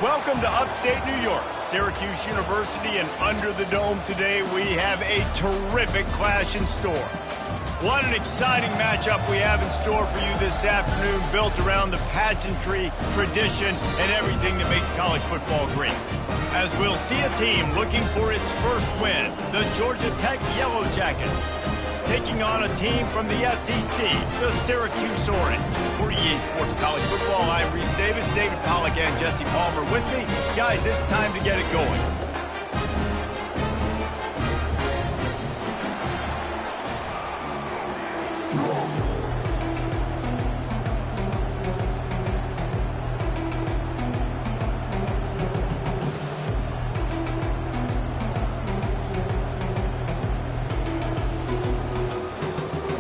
Welcome to upstate New York, Syracuse University, and under the dome today we have a terrific clash in store. What an exciting matchup we have in store for you this afternoon, built around the pageantry, tradition, and everything that makes college football great. As we'll see a team looking for its first win, the Georgia Tech Yellow Jackets, taking on a team from the SEC, the Syracuse Orange. For EA Sports College Football, I'm Reese Davis, David Pollack, and Jesse Palmer with me. Guys, it's time to get it going.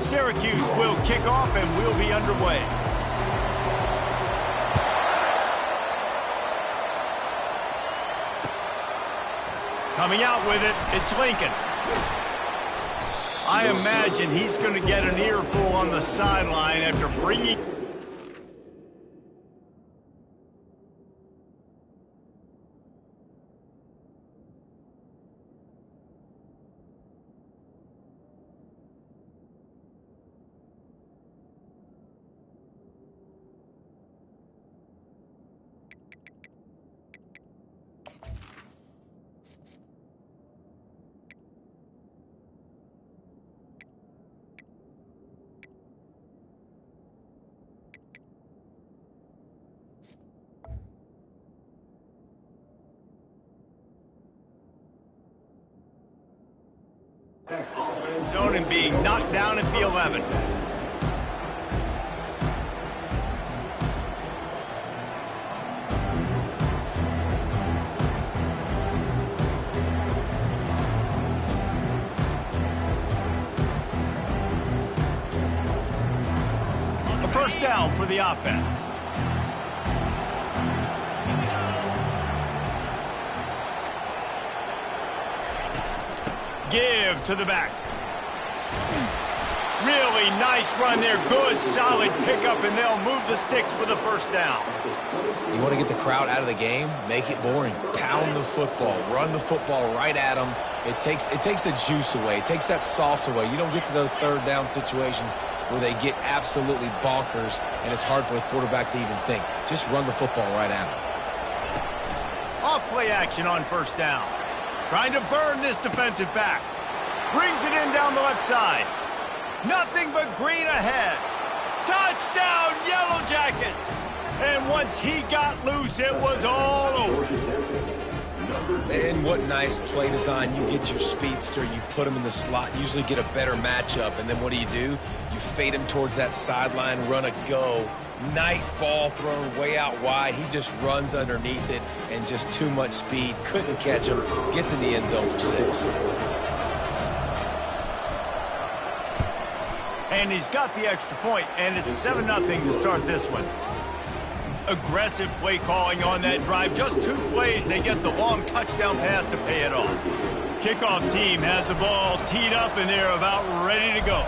Syracuse will kick off and we'll be underway. Coming out with it, it's Lincoln. I imagine he's going to get an earful on the sideline after bringing... zone and being knocked down at the 11. A first down for the offense. Give to the back. Really nice run there. Good, solid pickup, and they'll move the sticks with a first down. You want to get the crowd out of the game? Make it boring. Pound the football. Run the football right at them. It takes the juice away. It takes that sauce away. You don't get to those third down situations where they get absolutely bonkers, and it's hard for the quarterback to even think. Just run the football right at them. Off play action on first down. Trying to burn this defensive back. Brings it in down the left side. Nothing but green ahead. Touchdown, Yellow Jackets! And once he got loose, it was all over. Man, what nice play design. You get your speedster, you put him in the slot, usually get a better matchup, and then what do? You fade him towards that sideline, run a go. Nice ball thrown way out wide. He just runs underneath it, and just too much speed. Couldn't catch him. Gets in the end zone for 6. And he's got the extra point, and it's 7-0 to start this one. Aggressive play calling on that drive. Just 2 plays, they get the long touchdown pass to pay it off. Kickoff team has the ball teed up, and they're about ready to go.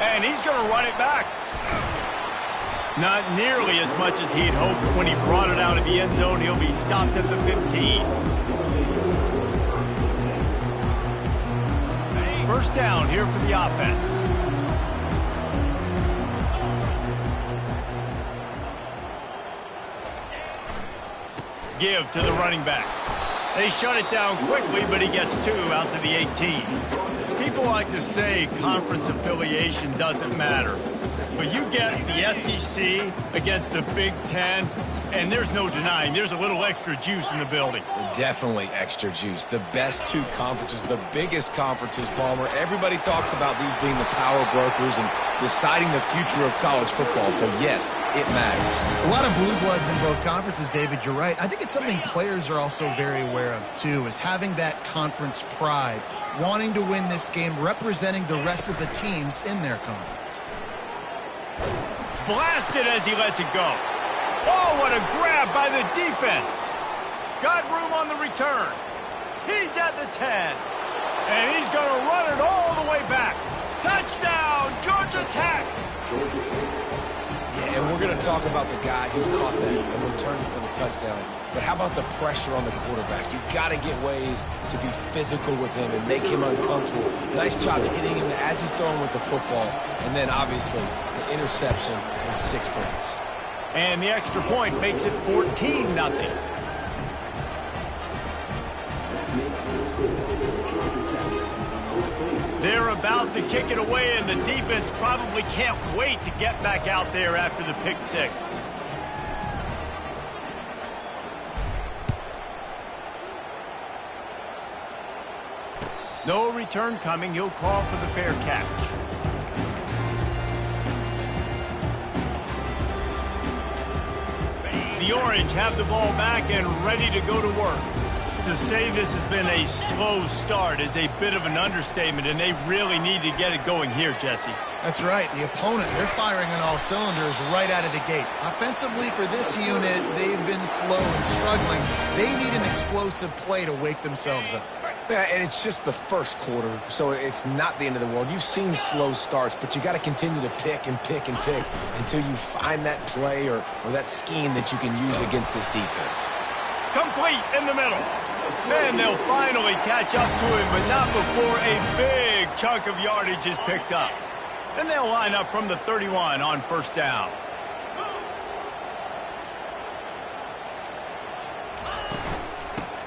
And he's going to run it back. Not nearly as much as he'd hoped when he brought it out of the end zone. He'll be stopped at the 15. First down here for the offense. Give to the running back. They shut it down quickly, but he gets 2 out to the 18. People like to say conference affiliation doesn't matter. But you get the SEC against the Big Ten, and there's no denying there's a little extra juice in the building. Definitely extra juice. The best 2 conferences, the biggest conferences, Palmer. Everybody talks about these being the power brokers and deciding the future of college football. So, yes, it matters. A lot of blue bloods in both conferences, David. You're right. I think it's something players are also very aware of, too, is having that conference pride, wanting to win this game, representing the rest of the teams in their conference. Blasted as he lets it go. Oh, what a grab by the defense. Got room on the return. He's at the 10. And he's going to run it all the way back. Touchdown, Georgia Tech! Yeah, and we're going to talk about the guy who caught that and returned for the touchdown. But how about the pressure on the quarterback? You've got to get ways to be physical with him and make him uncomfortable. Nice job hitting him as he's throwing with the football. And then, obviously, the interception and 6 points. And the extra point makes it 14-0. They're about to kick it away, and the defense probably can't wait to get back out there after the pick six. No return coming. He'll call for the fair catch. The Orange have the ball back and ready to go to work. To say this has been a slow start is a bit of an understatement, and they really need to get it going here, Jesse. That's right. The opponent, they're firing on all cylinders right out of the gate. Offensively, for this unit, they've been slow and struggling. They need an explosive play to wake themselves up. Yeah, and it's just the first quarter, so it's not the end of the world. You've seen slow starts, but you got to continue to pick and pick and pick until you find that play or that scheme that you can use against this defense. Complete in the middle. And they'll finally catch up to him, but not before a big chunk of yardage is picked up. Then they'll line up from the 31 on first down.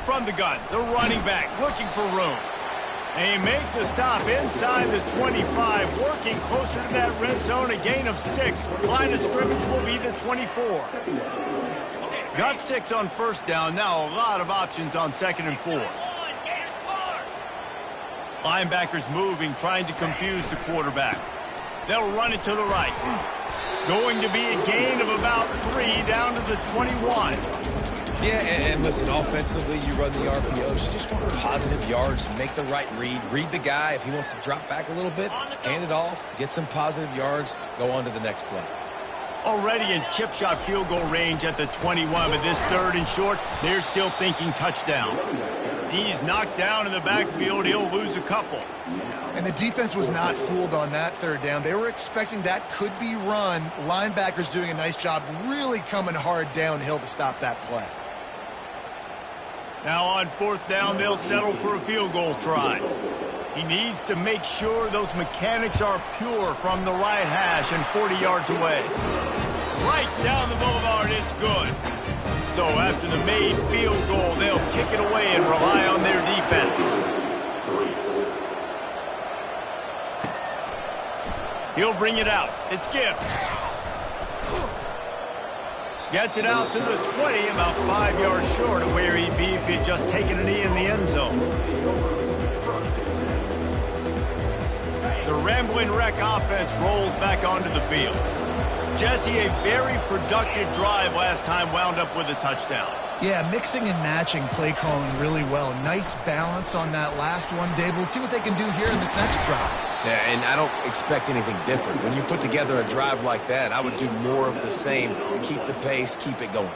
From the gun, the running back looking for room. They make the stop inside the 25, working closer to that red zone, a gain of 6. Line of scrimmage will be the 24. Got 6 on first down, now a lot of options on 2nd and 4. Linebackers moving, trying to confuse the quarterback. They'll run it to the right. Going to be a gain of about 3 down to the 21. Yeah, and listen, offensively, you run the RPOs. You just want positive yards, make the right read the guy. If he wants to drop back a little bit, hand it off, get some positive yards, go on to the next play. Already in chip shot field goal range at the 21, but this 3rd and short, they're still thinking touchdown. He's knocked down in the backfield. He'll lose a couple. And the defense was not fooled on that 3rd down. They were expecting that could be run. Linebackers doing a nice job really coming hard downhill to stop that play. Now on 4th down, they'll settle for a field goal try. He needs to make sure those mechanics are pure from the right hash and 40 yards away. Right down the boulevard, it's good. So after the made field goal, they'll kick it away and rely on their defense. He'll bring it out. It's Gibbs. Gets it out to the 20, about 5 yards short of where he'd be if he'd just taken a knee in the end zone. The Rambling Wreck offense rolls back onto the field. Jesse, a very productive drive last time, wound up with a touchdown. Yeah, mixing and matching play calling really well. Nice balance on that last one, Dave. Let's see what they can do here in this next drive. Yeah, and I don't expect anything different. When you put together a drive like that, I would do more of the same. Keep the pace, keep it going.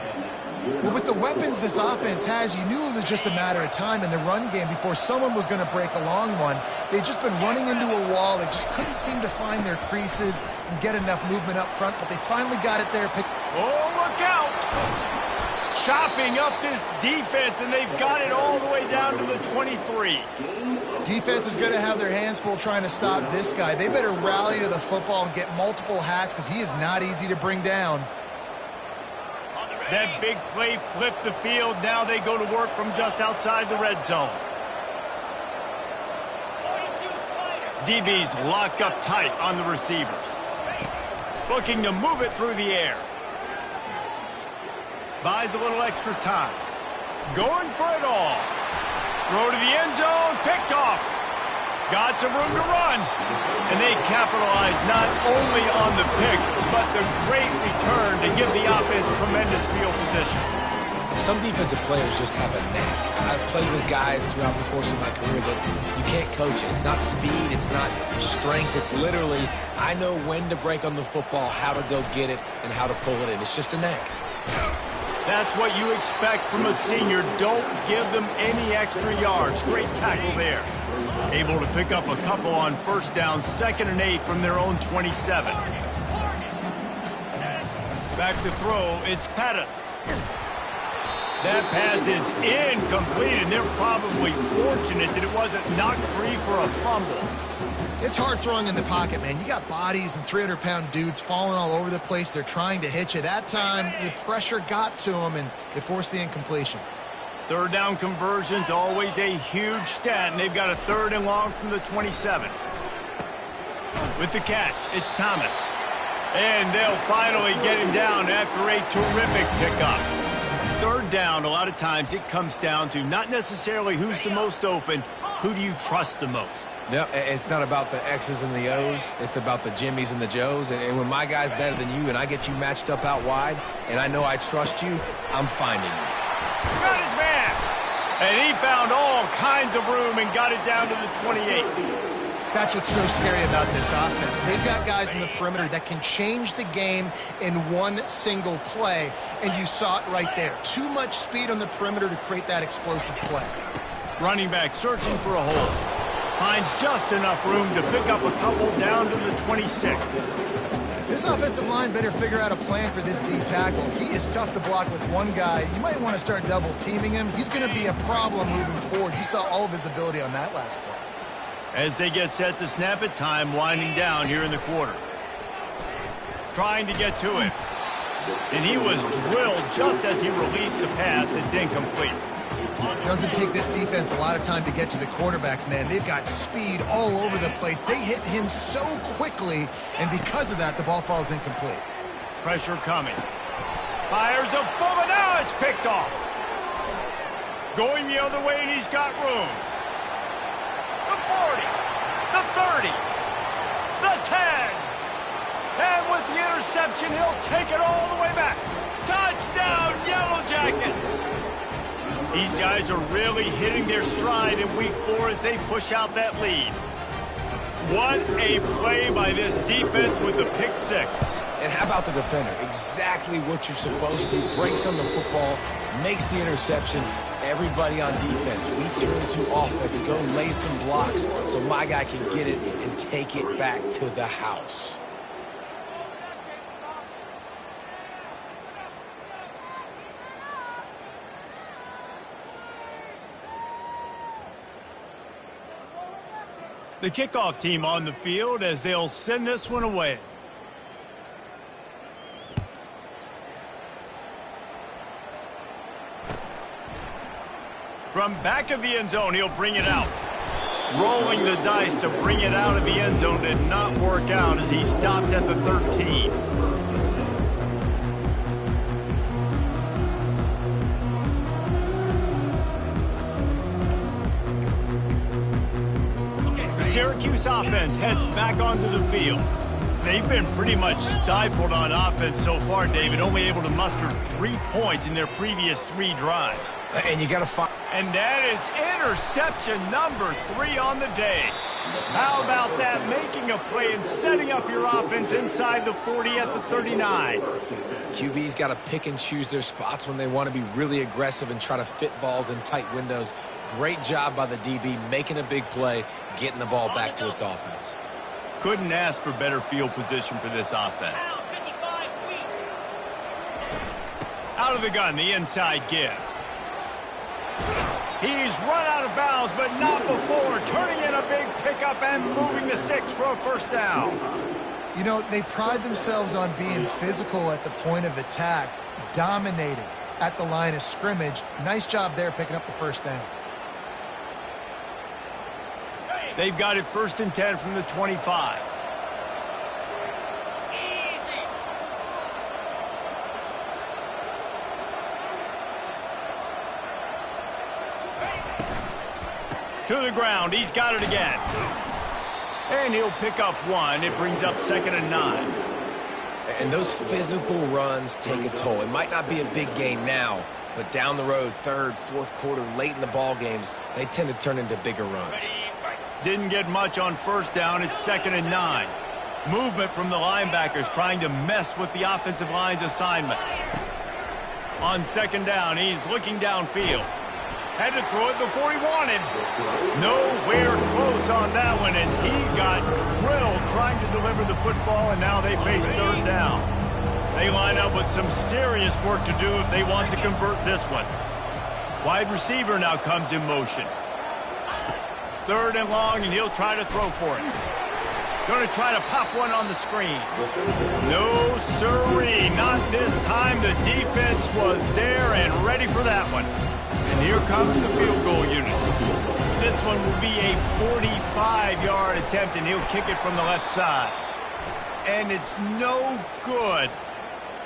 Well, with the weapons this offense has, you knew it was just a matter of time in the run game before someone was going to break a long one. They'd just been running into a wall. They just couldn't seem to find their creases and get enough movement up front, but they finally got it there. Oh, look out! Chopping up this defense, and they've got it all the way down to the 23. Defense is going to have their hands full trying to stop this guy. They better rally to the football and get multiple hats because he is not easy to bring down. That big play flipped the field. Now they go to work from just outside the red zone. DB's locked up tight on the receivers. Looking to move it through the air. Buys a little extra time. Going for it all. Throw to the end zone. Picked off. Got some room to run. And they capitalize not only on the pick, but the great return to give the offense tremendous field position. Some defensive players just have a knack. I've played with guys throughout the course of my career that you can't coach it. It's not speed, it's not strength. It's literally, I know when to break on the football, how to go get it, and how to pull it in. It's just a knack. That's what you expect from a senior. Don't give them any extra yards. Great tackle there. Able to pick up a couple on first down, 2nd and 8 from their own 27. Back to throw, it's Pettis. That pass is incomplete, and they're probably fortunate that it wasn't knocked free for a fumble. It's hard throwing in the pocket, man. You got bodies and 300-pound dudes falling all over the place. They're trying to hit you. That time, the pressure got to them, and it forced the incompletion. 3rd down conversion's always a huge stat, and they've got a 3rd and long from the 27. With the catch, it's Thomas. And they'll finally get him down after a terrific pickup. 3rd down, a lot of times it comes down to not necessarily who's the most open, who do you trust the most? No, it's not about the X's and the O's. It's about the Jimmys and the Joes. And when my guy's better than you and I get you matched up out wide and I know I trust you, I'm finding you. Got his man. And he found all kinds of room and got it down to the 28. That's what's so scary about this offense. They've got guys in the perimeter that can change the game in one single play, and you saw it right there. Too much speed on the perimeter to create that explosive play. Running back searching for a hole. Finds just enough room to pick up a couple down to the 26. This offensive line better figure out a plan for this D tackle. He is tough to block with one guy. You might want to start double teaming him. He's going to be a problem moving forward. You saw all of his ability on that last play. As they get set to snap it, time winding down here in the quarter. Trying to get to him. And he was drilled just as he released the pass. It's incomplete. Doesn't take this defense a lot of time to get to the quarterback, man. They've got speed all over the place. They hit him so quickly, and because of that, the ball falls incomplete. Pressure coming. Fires a bullet. Now it's picked off. Going the other way, and he's got room. The 40, the 30, the 10. And with the interception, he'll take it all the way back. Touchdown, Yellow Jackets. These guys are really hitting their stride in week 4 as they push out that lead. What a play by this defense with the pick 6. And how about the defender? Exactly what you're supposed to. Breaks on the football, makes the interception. Everybody on defense, we turn to offense. Go lay some blocks so my guy can get it and take it back to the house. The kickoff team on the field as they'll send this one away. From back of the end zone, he'll bring it out. Rolling the dice to bring it out of the end zone did not work out as he stopped at the 13. The Syracuse offense heads back onto the field. They've been pretty much stifled on offense so far, David, only able to muster 3 points in their previous 3 drives. And you got to find... And that is interception number 3 on the day. How about that? Making a play and setting up your offense inside the 40 at the 39. QB's got to pick and choose their spots when they want to be really aggressive and try to fit balls in tight windows. Great job by the DB making a big play, getting the ball back to its offense. Couldn't ask for better field position for this offense. Out of the gun, the inside give. He's run out of bounds, but not before. Turning in a big pickup and moving the sticks for a first down. You know, they pride themselves on being physical at the point of attack, dominating at the line of scrimmage. Nice job there picking up the first down. They've got it 1st and 10 from the 25. To the ground. He's got it again. And he'll pick up 1. It brings up 2nd and 9. And those physical runs take a toll. It might not be a big gain now, but down the road, 3rd, 4th quarter, late in the ball games, they tend to turn into bigger runs. Didn't get much on first down. It's 2nd and 9. Movement from the linebackers trying to mess with the offensive line's assignments. On 2nd down, he's looking downfield. Had to throw it before he wanted. Nowhere close on that one as he got drilled trying to deliver the football, and now they face third down. They line up with some serious work to do if they want to convert this one. Wide receiver now comes in motion. Third and long, and he'll try to throw for it. Going to try to pop one on the screen. No, sirree, not this time. The defense was there and ready for that one. And here comes the field goal unit. This one will be a 45-yard attempt, and he'll kick it from the left side. And it's no good.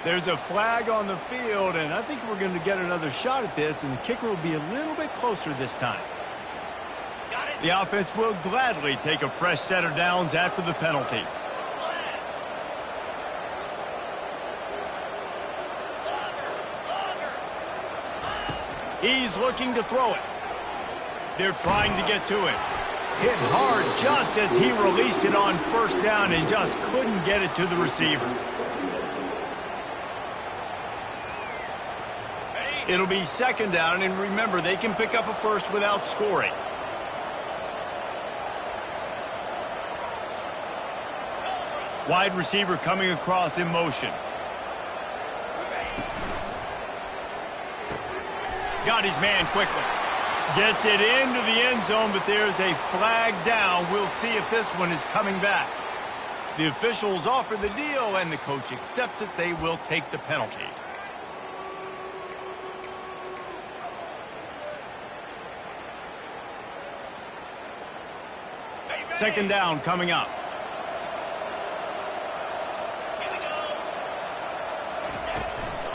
There's a flag on the field, and I think we're going to get another shot at this, and the kicker will be a little bit closer this time. The offense will gladly take a fresh set of downs after the penalty. He's looking to throw it. They're trying to get to it. Hit hard just as he released it on first down and just couldn't get it to the receiver. It'll be second down, and remember, they can pick up a first without scoring. Wide receiver coming across in motion. Got his man quickly. Gets it into the end zone, but there's a flag down. We'll see if this one is coming back. The officials offer the deal, and the coach accepts it. They will take the penalty. Second down coming up.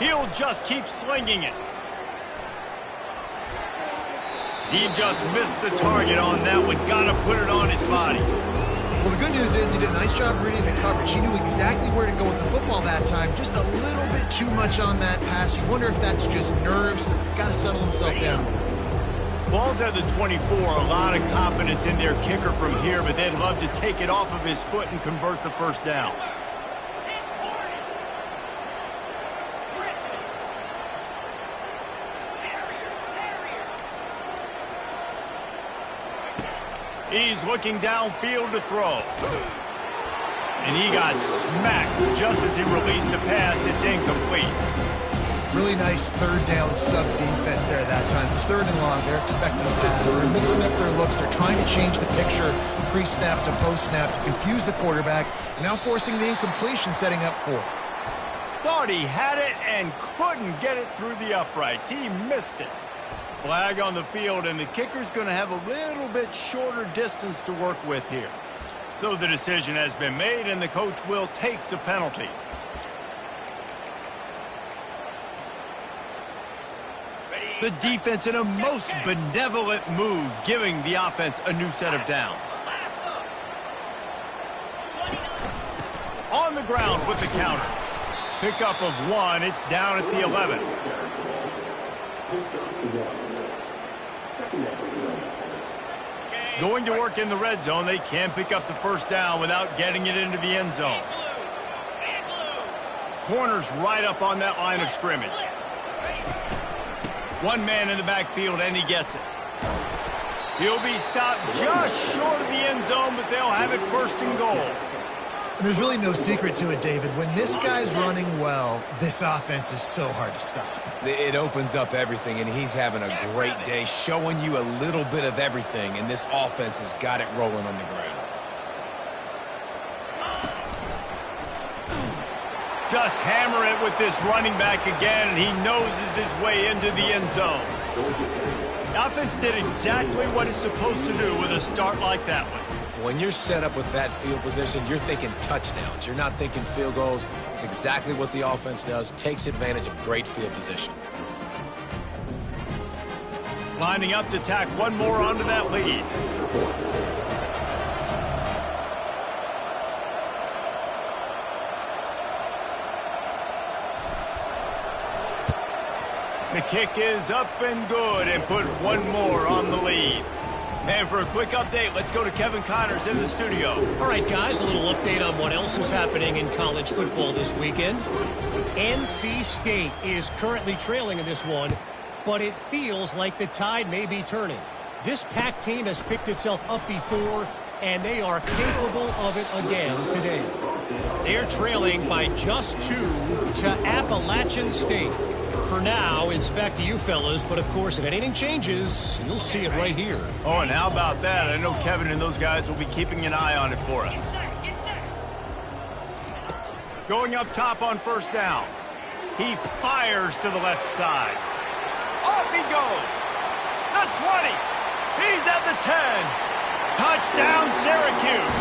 He'll just keep slinging it. He just missed the target on that one. Got to put it on his body. Well, the good news is he did a nice job reading the coverage. He knew exactly where to go with the football that time. Just a little bit too much on that pass. You wonder if that's just nerves. He's got to settle himself down. Ball's at the 24. A lot of confidence in their kicker from here, but they'd love to take it off of his foot and convert the first down. He's looking downfield to throw. And he got smacked just as he released the pass. It's incomplete. Really nice third down sub-defense there that time. It's third and long. They're expecting a pass. They're mixing up their looks. They're trying to change the picture pre-snap to post-snap to confuse the quarterback. Now forcing the incompletion, setting up fourth. Thought he had it and couldn't get it through the uprights. He missed it. Flag on the field, and the kicker's going to have a little bit shorter distance to work with here. So the decision has been made, and the coach will take the penalty. The defense in a most benevolent move, giving the offense a new set of downs. On the ground with the counter. Pickup of one. It's down at the 11. Going to work in the red zone. They can pick up the first down without getting it into the end zone. Corners right up on that line of scrimmage. One man in the backfield, and he gets it. He'll be stopped just short of the end zone, but they'll have it first and goal. There's really no secret to it, David. When this guy's running well, this offense is so hard to stop. It opens up everything, and he's having a great day, showing you a little bit of everything, and this offense has got it rolling on the ground. Just hammer it with this running back again, and he noses his way into the end zone. The offense did exactly what it's supposed to do with a start like that one. When you're set up with that field position, you're thinking touchdowns. You're not thinking field goals. It's exactly what the offense does, takes advantage of great field position. Lining up to tack one more onto that lead. The kick is up and good, and put one more on the lead. And for a quick update, let's go to Kevin Connors in the studio. All right, guys, a little update on what else is happening in college football this weekend. NC State is currently trailing in this one, but it feels like the tide may be turning. This Pack team has picked itself up before, and they are capable of it again today. They're trailing by just 2 to Appalachian State. For now, it's back to you fellas, but of course, if anything changes, you'll see it right here. Oh, and how about that? I know Kevin and those guys will be keeping an eye on it for us. Going up top on first down. He fires to the left side. Off he goes. The 20. He's at the 10. Touchdown, Syracuse.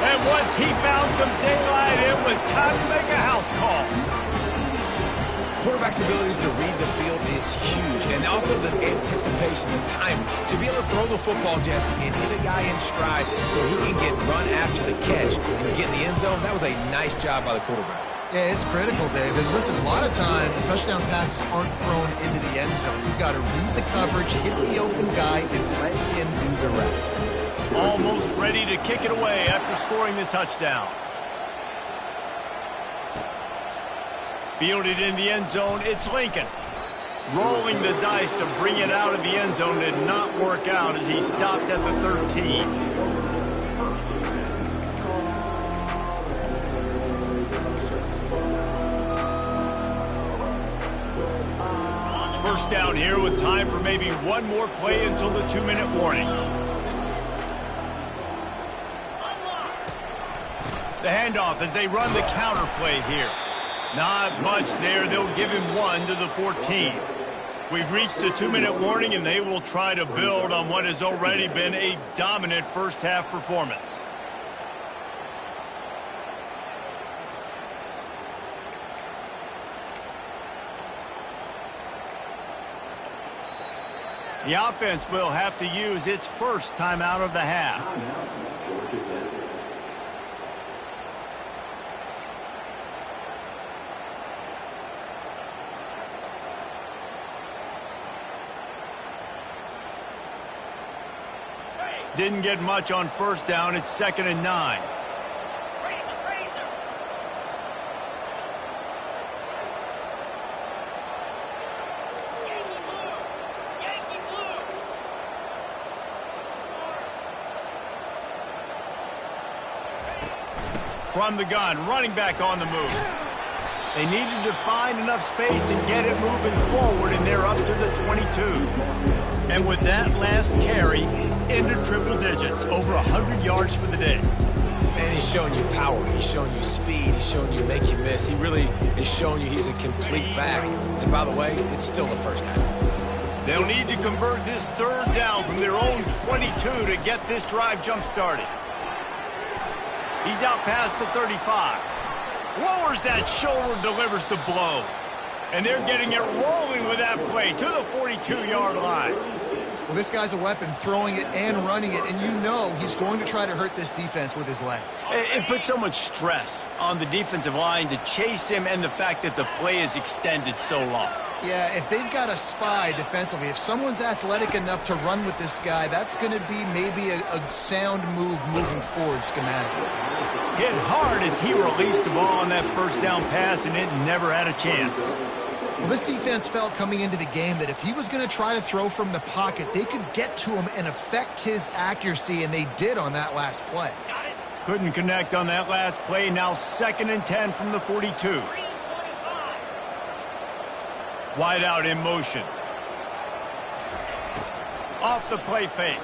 And once he found some daylight, it was time to make a house call. Quarterback's abilities to read the field is huge, and also the anticipation, the time to be able to throw the football, Jesse, and hit a guy in stride so he can get run after the catch and get in the end zone. That was a nice job by the quarterback. Yeah, it's critical, David. Listen, a lot of times, touchdown passes aren't thrown into the end zone. You've got to read the coverage, hit the open guy, and let him do the rest. Almost ready to kick it away after scoring the touchdown. Fielded in the end zone, it's Lincoln. Rolling the dice to bring it out of the end zone did not work out as he stopped at the 13. First down here with time for maybe one more play until the 2-minute warning. The handoff as they run the counter play here. Not much there. They'll give him 1 to the 14. We've reached the 2-minute warning, and they will try to build on what has already been a dominant first-half performance. The offense will have to use its first timeout of the half. Didn't get much on first down. It's 2nd and 9. From the gun, running back on the move. They needed to find enough space and get it moving forward, and they're up to the 22. And with that last carry, into triple digits, over 100 yards for the day. Man, he's showing you power. He's showing you speed. He's showing you make you miss. He really is showing you he's a complete back. And by the way, it's still the first half. They'll need to convert this 3rd down from their own 22 to get this drive jump-started. He's out past the 35. Lowers that shoulder, delivers the blow. And they're getting it rolling with that play to the 42-yard line. Well, this guy's a weapon, throwing it and running it, and you know he's going to try to hurt this defense with his legs. It puts so much stress on the defensive line to chase him, and the fact that the play is extended so long. Yeah, if they've got a spy defensively, if someone's athletic enough to run with this guy, that's going to be maybe a sound move moving forward schematically. Hit hard as he released the ball on that first down pass, and it never had a chance. Well, this defense felt coming into the game that if he was going to try to throw from the pocket, they could get to him and affect his accuracy, and they did on that last play. Couldn't connect on that last play. Now 2nd and 10 from the 42. Wide out in motion. Off the play fake.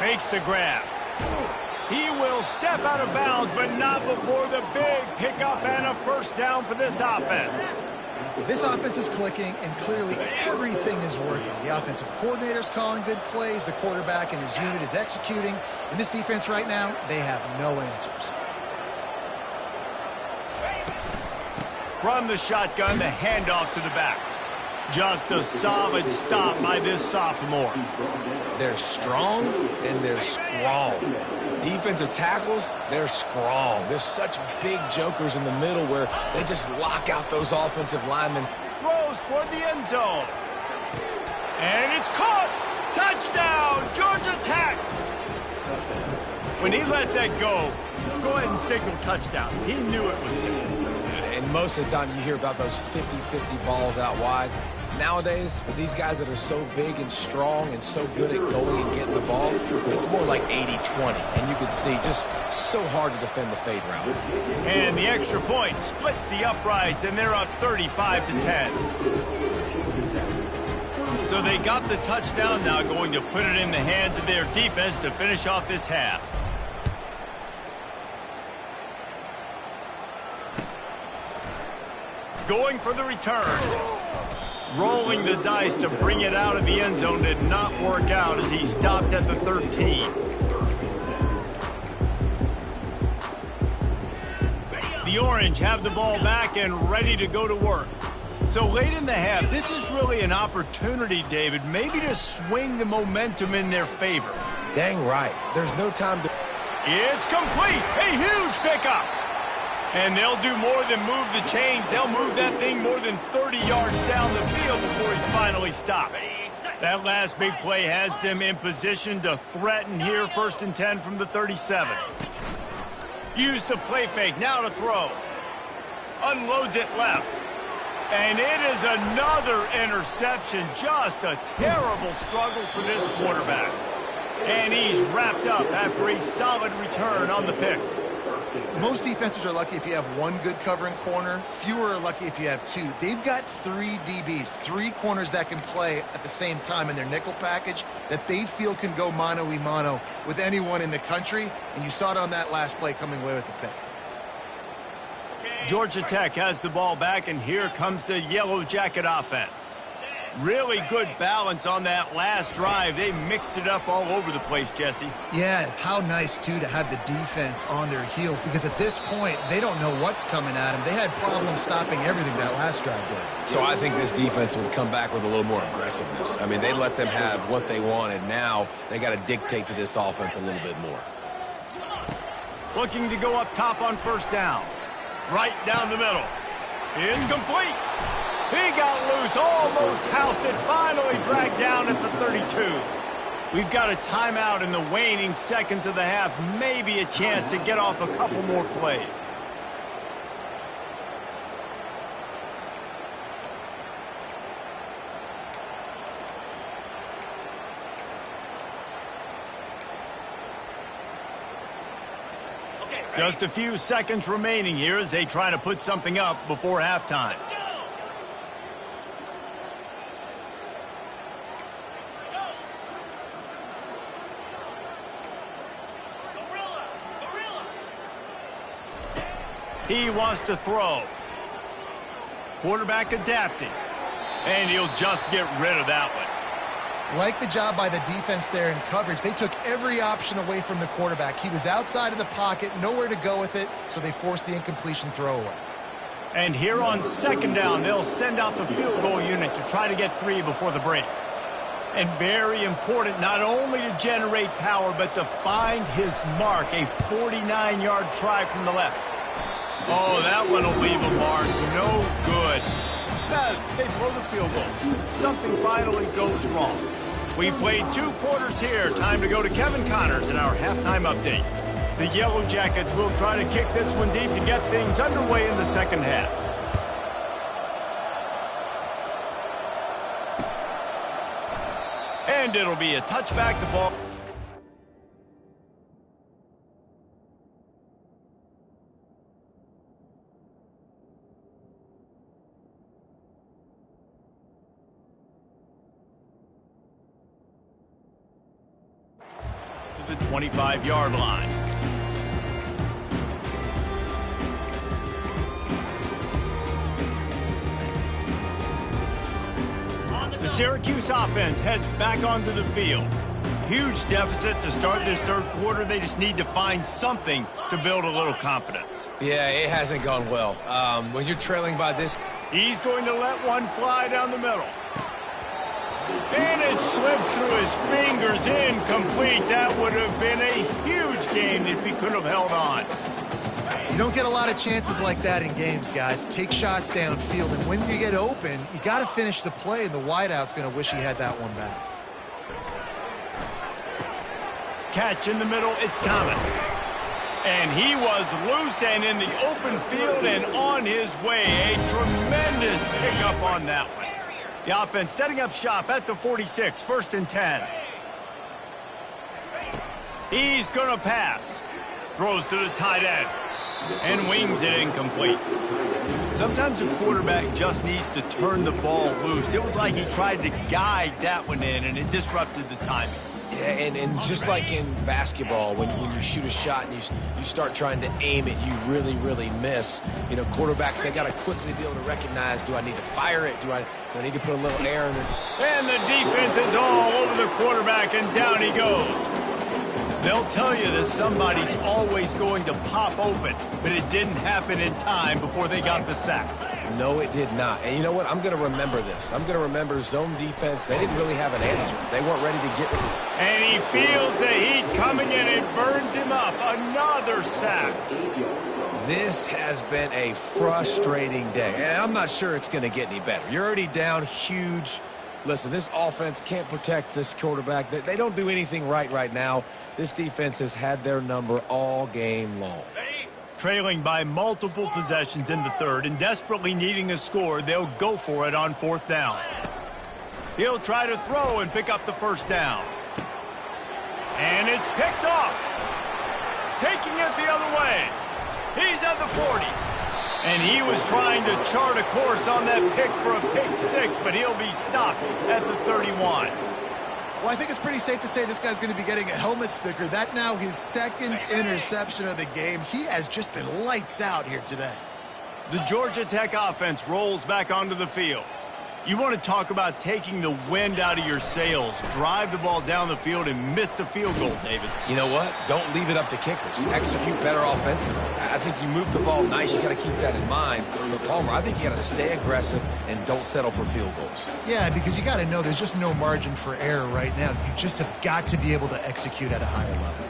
Makes the grab. He will step out of bounds, but not before the big pickup and a first down for this offense. This offense is clicking, and clearly everything is working. The offensive coordinator's calling good plays. The quarterback and his unit is executing. In this defense right now, they have no answers. From the shotgun, the handoff to the back. Just a solid stop by this sophomore. They're strong and they're strong. Defensive tackles, they're strong. There's such big jokers in the middle where they just lock out those offensive linemen. Throws toward the end zone. And it's caught. Touchdown, Georgia Tech. When he let that go ahead and signal touchdown. He knew it was serious. And most of the time you hear about those 50-50 balls out wide. Nowadays, with these guys that are so big and strong and so good at going and getting the ball, it's more like 80-20. And you can see just so hard to defend the fade route. And the extra point splits the uprights, and they're up 35-10. So they got the touchdown, now going to put it in the hands of their defense to finish off this half. Going for the return. Rolling the dice to bring it out of the end zone did not work out as he stopped at the 13. The Orange have the ball back and ready to go to work. So late in the half, this is really an opportunity, David, maybe to swing the momentum in their favor. Dang right. There's no time to... It's complete. A huge pickup. And they'll do more than move the chains. They'll move that thing more than 30 yards down the field before he's finally stopped. That last big play has them in position to threaten here. 1st and 10 from the 37. Use the play fake. Now to throw. Unloads it left. And it is another interception. Just a terrible struggle for this quarterback. And he's wrapped up after a solid return on the pick. Most defenses are lucky if you have one good covering corner. Fewer are lucky if you have two. They've got 3 DBs, 3 corners that can play at the same time in their nickel package that they feel can go mano-a-mano with anyone in the country. And you saw it on that last play coming away with the pick. Georgia Tech has the ball back, and here comes the Yellow Jacket offense. Really good balance on that last drive. They mixed it up all over the place, Jesse. Yeah, and how nice, too, to have the defense on their heels, because at this point, they don't know what's coming at them. They had problems stopping everything that last drive did. So I think this defense would come back with a little more aggressiveness. I mean, they let them have what they wanted. Now they got to dictate to this offense a little bit more. Looking to go up top on 1st down. Right down the middle. It's complete. He got loose, almost housed it, finally dragged down at the 32. We've got a timeout in the waning seconds of the half, maybe a chance to get off a couple more plays. Just a few seconds remaining here as they try to put something up before halftime. He wants to throw. Quarterback adapting. And he'll just get rid of that one. Like the job by the defense there in coverage. They took every option away from the quarterback. He was outside of the pocket, nowhere to go with it, so they forced the incompletion throwaway. And here on 2nd down, they'll send out the field goal unit to try to get 3 before the break. And very important, not only to generate power, but to find his mark, a 49-yard try from the left. Oh, that one will leave a mark. No good. They blow the field goal. Something finally goes wrong. We played 2 quarters here. Time to go to Kevin Connors in our halftime update. The Yellow Jackets will try to kick this one deep to get things underway in the 2nd half. And it'll be a touchback. The ball. The 25-yard line. The Syracuse offense heads back onto the field. Huge deficit to start this 3rd quarter. They just need to find something to build a little confidence. Yeah, it hasn't gone well. When you're trailing by this... He's going to let one fly down the middle. And it slips through his fingers, incomplete. That would have been a huge game if he could have held on. You don't get a lot of chances like that in games, guys. Take shots downfield, and when you get open, you got to finish the play, and the wideout's going to wish he had that one back. Catch in the middle, it's Thomas. And he was loose and in the open field and on his way. A tremendous pickup on that one. The offense setting up shop at the 46, 1st and 10. He's going to pass. Throws to the tight end. And wings it incomplete. Sometimes a quarterback just needs to turn the ball loose. It was like he tried to guide that one in, and it disrupted the timing. Yeah, and just like in basketball, when you shoot a shot and you start trying to aim it, you really miss. You know, quarterbacks, they got to quickly be able to recognize, do I need to fire it? Do I need to put a little air in it? And the defense is all over the quarterback, and down he goes. They'll tell you that somebody's always going to pop open, but it didn't happen in time before they got the sack. No, it did not. And you know what? I'm going to remember this. I'm going to remember zone defense. They didn't really have an answer. They weren't ready to get rid of it. And he feels the heat coming in. It burns him up. Another sack. This has been a frustrating day. And I'm not sure it's going to get any better. You're already down huge. Listen, this offense can't protect this quarterback. They don't do anything right now. This defense has had their number all game long. Trailing by multiple possessions in the third and desperately needing a score, they'll go for it on 4th down. He'll try to throw and pick up the 1st down. And it's picked off. Taking it the other way. He's at the 40. And he was trying to chart a course on that pick for a pick 6, but he'll be stopped at the 31. Well, I think it's pretty safe to say this guy's going to be getting a helmet sticker. That now his 2nd interception of the game. He has just been lights out here today. The Georgia Tech offense rolls back onto the field. You want to talk about taking the wind out of your sails. Drive the ball down the field and miss the field goal, David. You know what? Don't leave it up to kickers. Execute better offensively. I think you move the ball nice. You got to keep that in mind. But Palmer, I think you got to stay aggressive and don't settle for field goals. Yeah, because you got to know there's just no margin for error right now. You just have got to be able to execute at a higher level.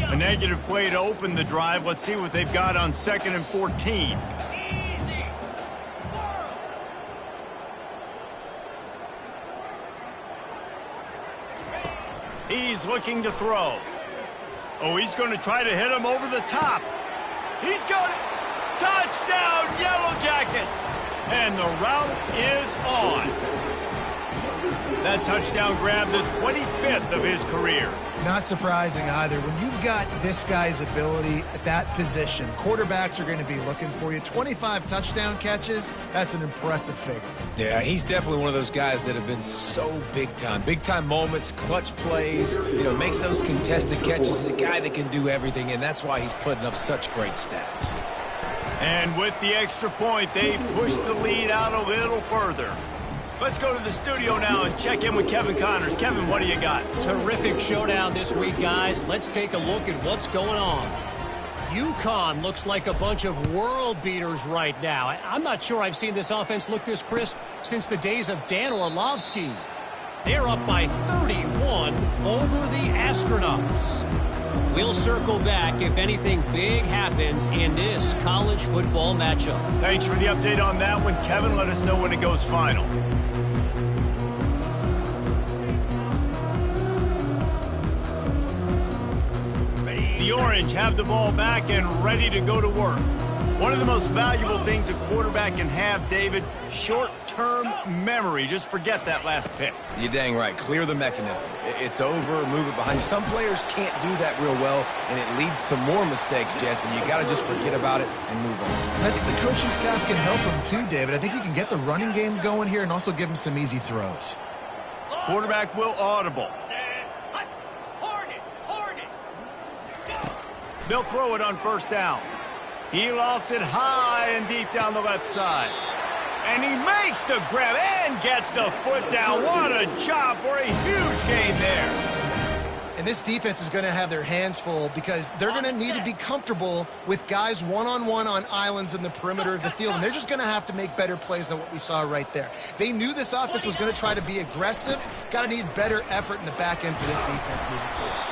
A negative play to open the drive. Let's see what they've got on 2nd and 14. He's looking to throw. Oh, he's going to try to hit him over the top. He's got it. Touchdown, Yellow Jackets. And the route is on. That touchdown grabbed the 25th of his career. Not surprising either. When you've got this guy's ability at that position, quarterbacks are going to be looking for you. 25 touchdown catches, that's an impressive figure. Yeah, he's definitely one of those guys that have been so big time. Big time moments, clutch plays, makes those contested catches. He's a guy that can do everything, and that's why he's putting up such great stats. And with the extra point, they push the lead out a little further. Let's go to the studio now and check in with Kevin Connors. Kevin, what do you got? Terrific showdown this week, guys. Let's take a look at what's going on. UConn looks like a bunch of world beaters right now. I'm not sure I've seen this offense look this crisp since the days of Dan Orlovsky. They're up by 31 over the Astronauts. We'll circle back if anything big happens in this college football matchup. Thanks for the update on that one, Kevin. Let us know when it goes final. The Orange have the ball back and ready to go to work. One of the most valuable things a quarterback can have, David, short-term memory. Just forget that last pick. You're dang right. Clear the mechanism. It's over, move it behind you. Some players can't do that real well, and it leads to more mistakes, Jesse. You got to just forget about it and move on. And I think the coaching staff can help him too, David. I think you can get the running game going here and also give him some easy throws. Quarterback will audible. They'll throw it on 1st down. He lofts it high and deep down the left side. And he makes the grab and gets the foot down. What a job for a huge gain there. And this defense is going to have their hands full because they're going to need to be comfortable with guys one-on-one on islands in the perimeter of the field. And they're just going to have to make better plays than what we saw right there. They knew this offense was going to try to be aggressive. Got to need better effort in the back end for this defense moving forward.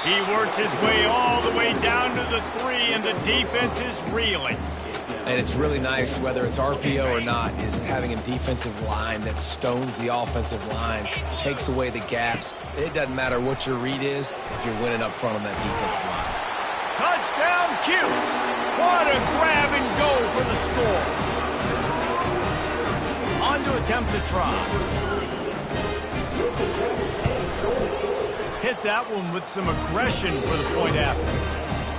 He works his way all the way down to the 3, and the defense is reeling. And it's really nice, whether it's RPO or not, is having a defensive line that stones the offensive line, takes away the gaps. It doesn't matter what your read is if you're winning up front on that defensive line. Touchdown, Cuse! What a grab and go for the score. On to attempt the try. Hit that one with some aggression for the point after.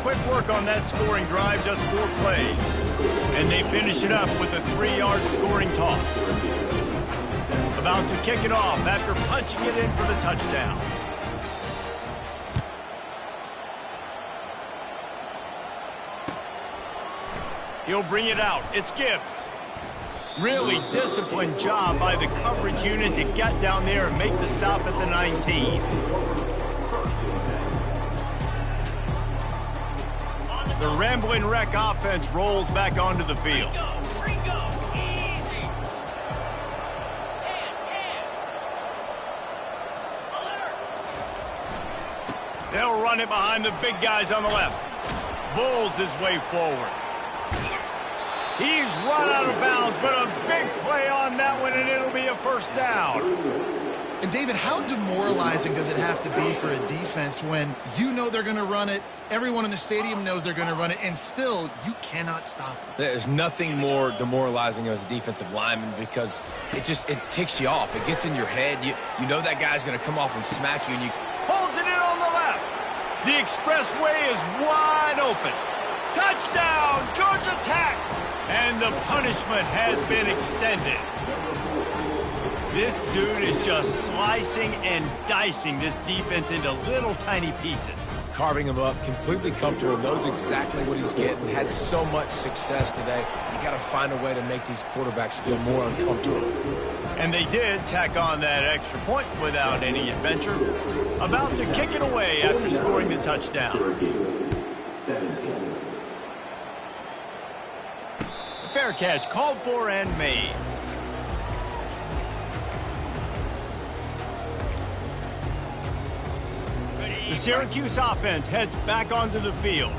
Quick work on that scoring drive, just 4 plays. And they finish it up with a 3-yard scoring toss. About to kick it off after punching it in for the touchdown. He'll bring it out. It's Gibbs. Really disciplined job by the coverage unit to get down there and make the stop at the 19. The Rambling Wreck offense rolls back onto the field. They'll run it behind the big guys on the left. Bulls his way forward. He's run out of bounds, but a big play on that one, and it'll be a first down. And, David, how demoralizing does it have to be for a defense when you know they're going to run it, everyone in the stadium knows they're going to run it, and still you cannot stop it? There's nothing more demoralizing as a defensive lineman because it ticks you off. It gets in your head. You know that guy's going to come off and smack you, and you pulls it in on the left. The expressway is wide open. Touchdown, Georgia Tech! And the punishment has been extended. This dude is just slicing and dicing this defense into little tiny pieces. Carving him up, completely comfortable, knows exactly what he's getting, had so much success today. You got to find a way to make these quarterbacks feel more uncomfortable. And they did tack on that extra point without any adventure. About to kick it away after scoring the touchdown. Fair catch called for and made. The Syracuse offense heads back onto the field.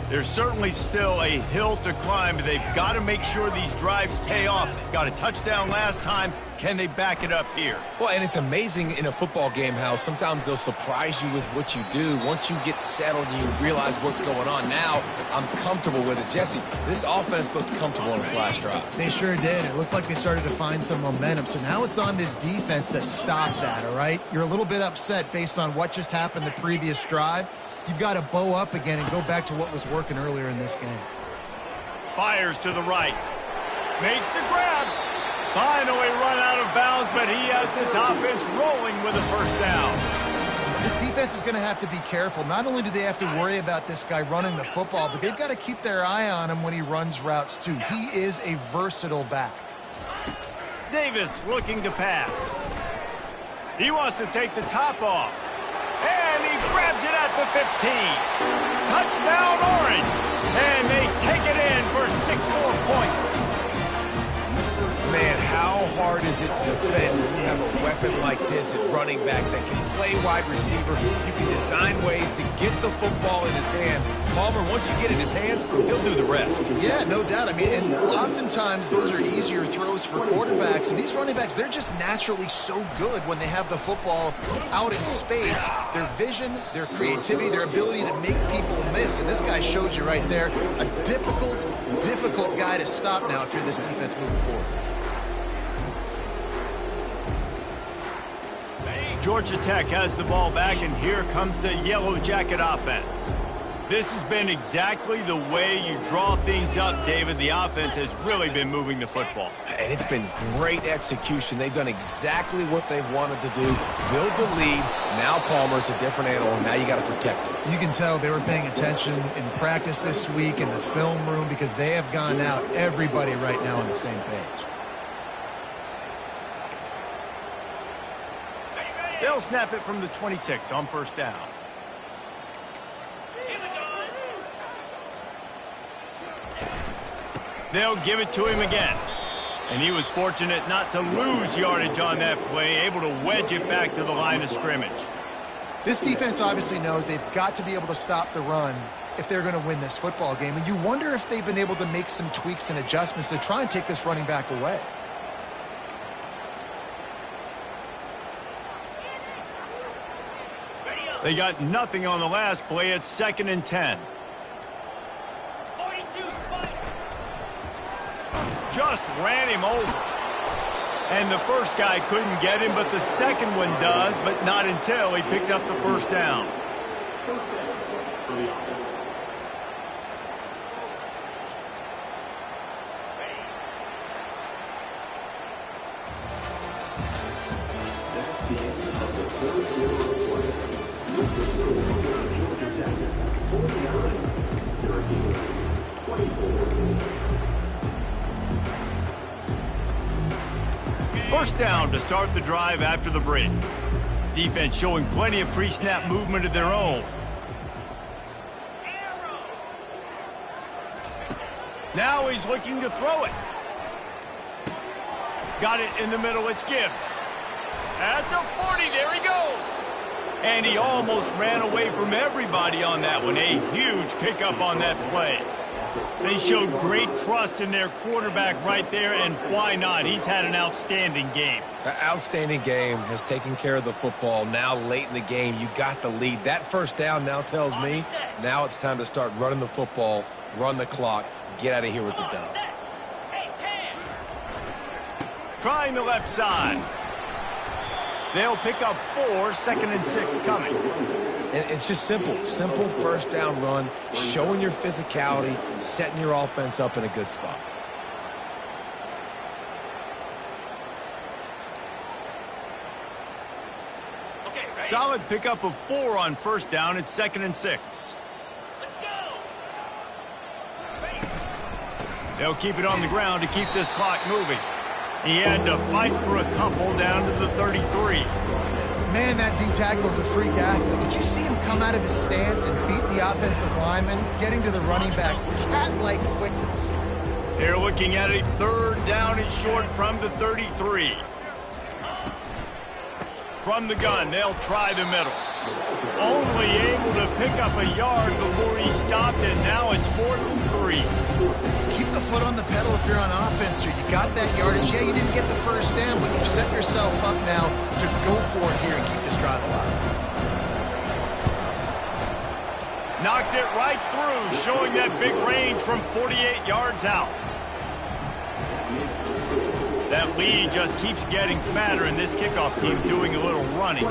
There's certainly still a hill to climb, but they've got to make sure these drives pay off. Got a touchdown last time. Can they back it up here? Well, and it's amazing in a football game how sometimes they'll surprise you with what you do. Once you get settled and you realize what's going on, now I'm comfortable with it. Jesse, this offense looked comfortable on its last drive. They sure did. It looked like they started to find some momentum. So now it's on this defense to stop that, all right? You're a little bit upset based on what just happened the previous drive. You've got to bow up again and go back to what was working earlier in this game. Fires to the right. Makes the grab. Finally run out of bounds, but he has this offense rolling with a first down. This defense is going to have to be careful. Not only do they have to worry about this guy running the football, but they've got to keep their eye on him when he runs routes too. He is a versatile back. Davis looking to pass. He wants to take the top off. And he grabs it at the 15. Touchdown, Orange. And they take it in for 6 more points. Man, how hard is it to defend when you have a weapon like this at running back that can play wide receiver? You can design ways to get the football in his hand. Palmer, once you get it in his hands, he'll do the rest. Yeah, no doubt. I mean, and oftentimes those are easier throws for quarterbacks. And these running backs, they're just naturally so good when they have the football out in space. Their vision, their creativity, their ability to make people miss. And this guy shows you right there, a difficult guy to stop now if you're this defense moving forward. Georgia Tech has the ball back, and here comes the Yellow Jacket offense. This has been exactly the way you draw things up, David. The offense has really been moving the football. And it's been great execution. They've done exactly what they've wanted to do. Build the lead. Now Palmer's a different animal. Now you got to protect it. You can tell they were paying attention in practice this week in the film room because they have gone out, everybody right now on the same page. They'll snap it from the 26 on first down. They'll give it to him again. And he was fortunate not to lose yardage on that play, able to wedge it back to the line of scrimmage. This defense obviously knows they've got to be able to stop the run if they're going to win this football game. And you wonder if they've been able to make some tweaks and adjustments to try and take this running back away. They got nothing on the last play. It's 2nd and 10. Just ran him over. And the first guy couldn't get him, but the second one does, but not until he picks up the first down. First down to start the drive after the break. Defense showing plenty of pre-snap movement of their own. Now he's looking to throw it. Got it in the middle, it's Gibbs. At the 40, there he goes. And he almost ran away from everybody on that one. A huge pickup on that play. They showed great trust in their quarterback right there, and why not? He's had an outstanding game. An outstanding game, has taken care of the football. Now late in the game, you got the lead. That first down now tells me now it's time to start running the football, run the clock, get out of here with the dub. Trying the left side. They'll pick up 4, 2nd and 6 coming. And it's just simple first down run, showing your physicality, setting your offense up in a good spot. Solid pickup of 4 on first down. It's 2nd and 6. Let's go. They'll keep it on the ground to keep this clock moving. He had to fight for a couple down to the 33. Man, that D tackle is a freak athlete. Did you see him come out of his stance and beat the offensive lineman, getting to the running back? Cat-like quickness. They're looking at a 3rd down and short from the 33. From the gun, they'll try the middle. Only able to pick up a yard before he stopped, and now it's 4th and 3. Keep the foot on the pedal if you're on offense here. You got that yardage. Yeah, you didn't get the first down, but you've set yourself up now to go for it here and keep this drive alive. Knocked it right through, showing that big range from 48 yards out. That lead just keeps getting fatter, and this kickoff team doing a little running.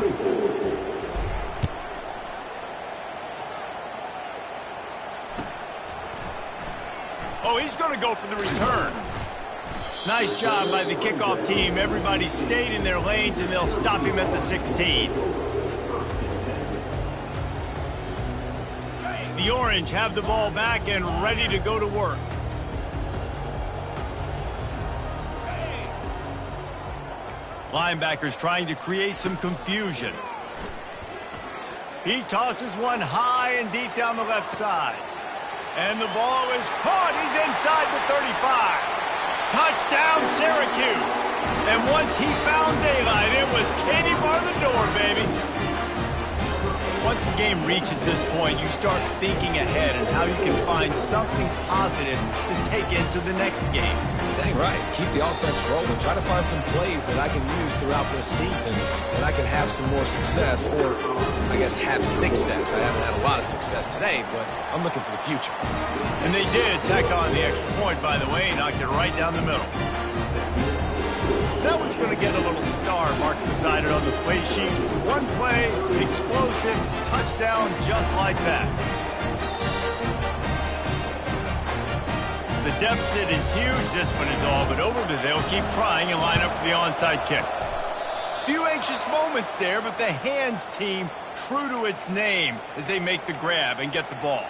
Oh, he's going to go for the return. Nice job by the kickoff team. Everybody stayed in their lanes, and they'll stop him at the 16. The Orange have the ball back and ready to go to work. Linebackers trying to create some confusion. He tosses one high and deep down the left side. And the ball is caught. He's inside the 35. Touchdown, Syracuse. And once he found daylight, it was Katie bar the door, baby. Once the game reaches this point, you start thinking ahead and how you can find something positive to take into the next game. Dang right. Keep the offense rolling. Try to find some plays that I can use throughout this season that I can have some more success, or I guess have success. I haven't had a lot of success today, but I'm looking for the future. And they did tack on the extra point, by the way, knocked it right down the middle. That one's going to get a little star marked beside it on the play sheet. One play, explosive, touchdown, just like that. The deficit is huge. This one is all but over, but they'll keep trying and line up for the onside kick. Few anxious moments there, but the hands team true to its name as they make the grab and get the ball.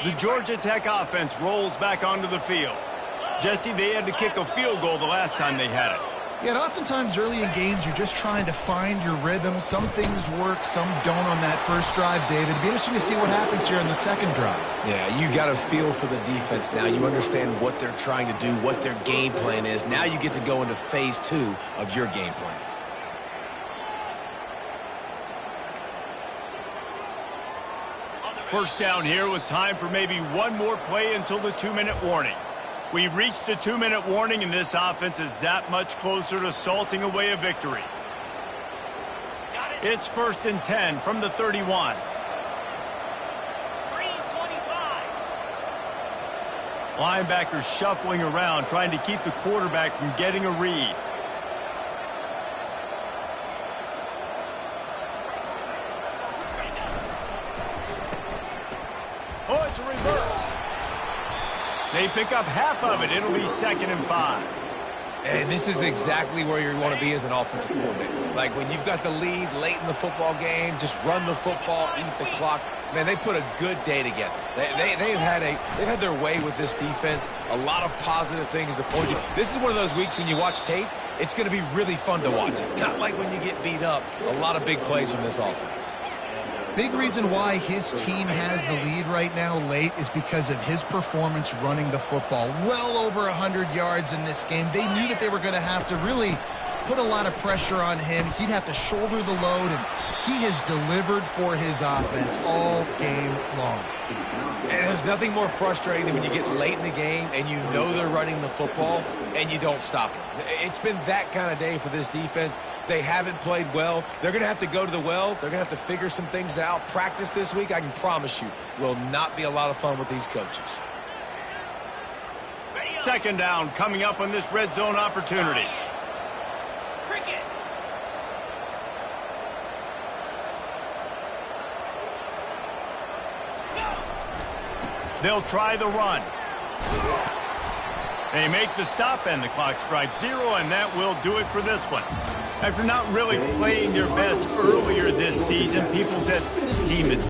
The Georgia Tech offense rolls back onto the field. Jesse, they had to kick a field goal the last time they had it. Yeah, and oftentimes early in games, you're just trying to find your rhythm. Some things work, some don't on that first drive, David. It'd be interesting to see what happens here in the second drive. Yeah, you got a feel for the defense now. You understand what they're trying to do, what their game plan is. Now you get to go into phase 2 of your game plan. First down here with time for maybe one more play until the 2-minute warning. We've reached the 2-minute warning, and this offense is that much closer to salting away a victory. It's 1st and 10 from the 31. Linebackers shuffling around, trying to keep the quarterback from getting a read. Oh, it's a reverse. They pick up half of it. It'll be 2nd and 5. And this is exactly where you want to be as an offensive coordinator. Like when you've got the lead late in the football game, just run the football, eat the clock. Man, they put a good day together. They've had their way with this defense. A lot of positive things to point to. This is one of those weeks when you watch tape, it's going to be really fun to watch. Not like when you get beat up. A lot of big plays from this offense. Big reason why his team has the lead right now late is because of his performance running the football. Well over 100 yards in this game. They knew that they were going to have to really put a lot of pressure on him. He'd have to shoulder the load, and he has delivered for his offense all game long. And there's nothing more frustrating than when you get late in the game and you know they're running the football and you don't stop them. It's been that kind of day for this defense. They haven't played well. They're going to have to go to the well. They're going to have to figure some things out. Practice this week, I can promise you, will not be a lot of fun with these coaches. 2nd down coming up on this red zone opportunity. They'll try the run. They make the stop, and the clock strikes 0, and that will do it for this one. After not really playing their best earlier this season, people said this team is